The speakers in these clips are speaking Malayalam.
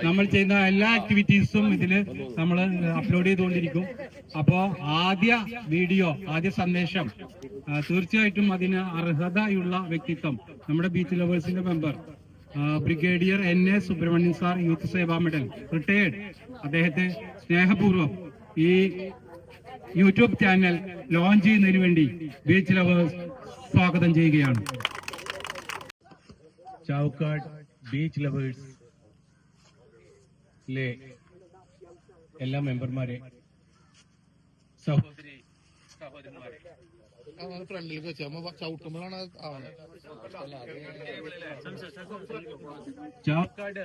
നമ്മൾ ചെയ്യുന്ന എല്ലാ ആക്ടിവിറ്റീസും ഇതിൽ നമ്മൾ അപ്ലോഡ് ചെയ്തുകൊണ്ടിരിക്കും. അപ്പോ ആദ്യ സന്ദേശം തീർച്ചയായിട്ടും അതിന് അർഹതയുള്ള വ്യക്തിത്വം നമ്മുടെ ബീച്ച് ലവേഴ്സിന്റെ member brigadier NA Subramanian sir, youth Seva medal retired, അദ്ദേഹത്തെ സ്നേഹപൂർവ്വം ഈ യൂട്യൂബ് ചാനൽ ലോഞ്ച് ചെയ്യുന്നതിന് വേണ്ടി ബീച്ച് ലവേഴ്സ് സ്വാഗതം ചെയ്യുകയാണ്. ചാവക്കാട് ബീച്ച് ലവേഴ്സിലെ എല്ലാ മെമ്പർമാരെ, സഹോദരന്മാരെ, ഫ്രണ്ടിലേക്ക് വെച്ചാൽ ചവിട്ടുമ്പോഴാണ് ചാവക്കാട്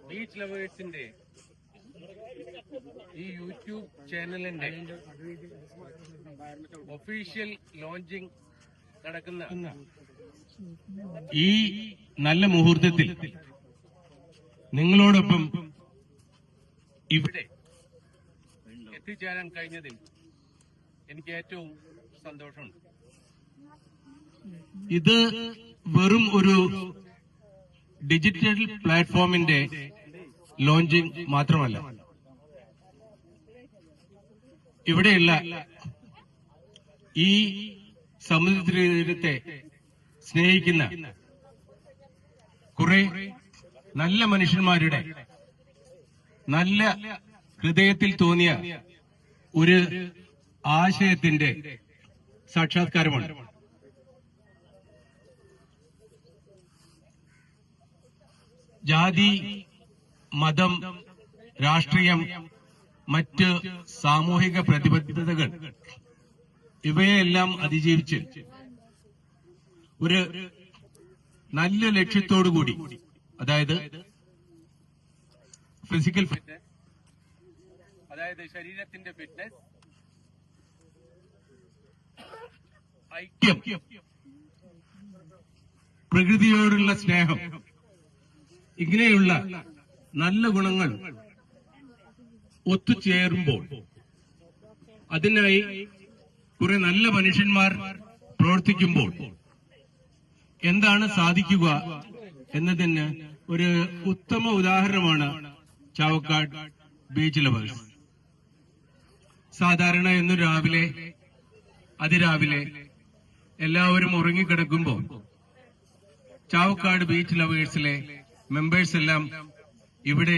ബീച്ച് ലവേഴ്സിന്റെ ഈ യൂട്യൂബ് ചാനലിന്റെ ഒഫീഷ്യൽ ലോഞ്ചിങ് നടക്കുന്ന ഈ നല്ല മുഹൂർത്തത്തിൽ നിങ്ങളോടൊപ്പം ഇവിടെ എത്തിച്ചേരാൻ കഴിഞ്ഞതിൽ എനിക്ക് ഏറ്റവും സന്തോഷമുണ്ട്. ഇത് വെറും ഒരു ഡിജിറ്റൽ പ്ലാറ്റ്ഫോമിന്റെ ലോഞ്ചിങ് മാത്രമല്ല, ഇവിടെയുള്ള ഈ സമുദ്രതീരത്തെ സ്നേഹിക്കുന്ന കുറെ നല്ല മനുഷ്യന്മാരുടെ നല്ല ഹൃദയത്തിൽ തോന്നിയ ഒരു ആശയത്തിന്റെ സാക്ഷാത്കാരമാണ്. ജാതി, മതം, രാഷ്ട്രീയം, മറ്റ് സാമൂഹിക പ്രതിബദ്ധതകൾ ഇവയെല്ലാം അതിജീവിച്ച് ഒരു നല്ല ലക്ഷ്യത്തോടുകൂടി, അതായത് ഫിസിക്കൽ ഫിറ്റ്നസ്, അതായത് ശരീരത്തിന്റെ ഫിറ്റ്നസ്, ഐക്യം, പ്രകൃതിയോടുള്ള സ്നേഹം, ഇങ്ങനെയുള്ള നല്ല ഗുണങ്ങൾ ഒത്തുചേരുമ്പോൾ അതിനായി കുറെ നല്ല മനുഷ്യന്മാർ പ്രവർത്തിക്കുമ്പോൾ എന്താണ് സാധിക്കുക എന്നതിന് ഒരു ഉത്തമ ഉദാഹരണമാണ് ചാവക്കാട് ബീച്ച് ലവേഴ്സ്. സാധാരണ എന്നും അതിരാവിലെ എല്ലാവരും ഉറങ്ങിക്കിടക്കുമ്പോൾ ചാവക്കാട് ബീച്ച് ലവേഴ്സിലെ മെമ്പേഴ്സ് എല്ലാം ഇവിടെ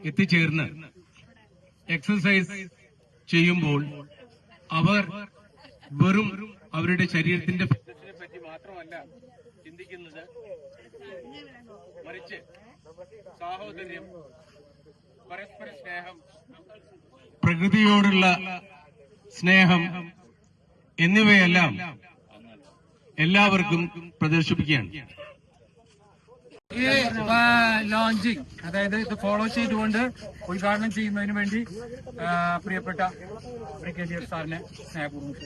എത്തിച്ചേർന്ന് എക്സസൈസ് ചെയ്യുമ്പോൾ അവർ വെറും അവരുടെ ശരീരത്തിന്റെ ഫിറ്റ്നസിനെ പറ്റി മാത്രമല്ല ചിന്തിക്കുന്നത്, മറിച്ച് സാഹോദര്യം, പരസ്പര സ്നേഹം, പ്രകൃതിയോടുള്ള സ്നേഹം എന്നിവയെല്ലാം എല്ലാവർക്കും പ്രദർശിപ്പിക്കുകയാണ്. ഈ ലോഞ്ചിങ്, അതായത് ഇത് ഫോളോ ചെയ്തുകൊണ്ട് ഉദ്ഘാടനം ചെയ്യുന്നതിന് വേണ്ടി പ്രിയപ്പെട്ട ബ്രിഗേഡിയർ സാറിനെ സ്നേഹപൂർവ്വം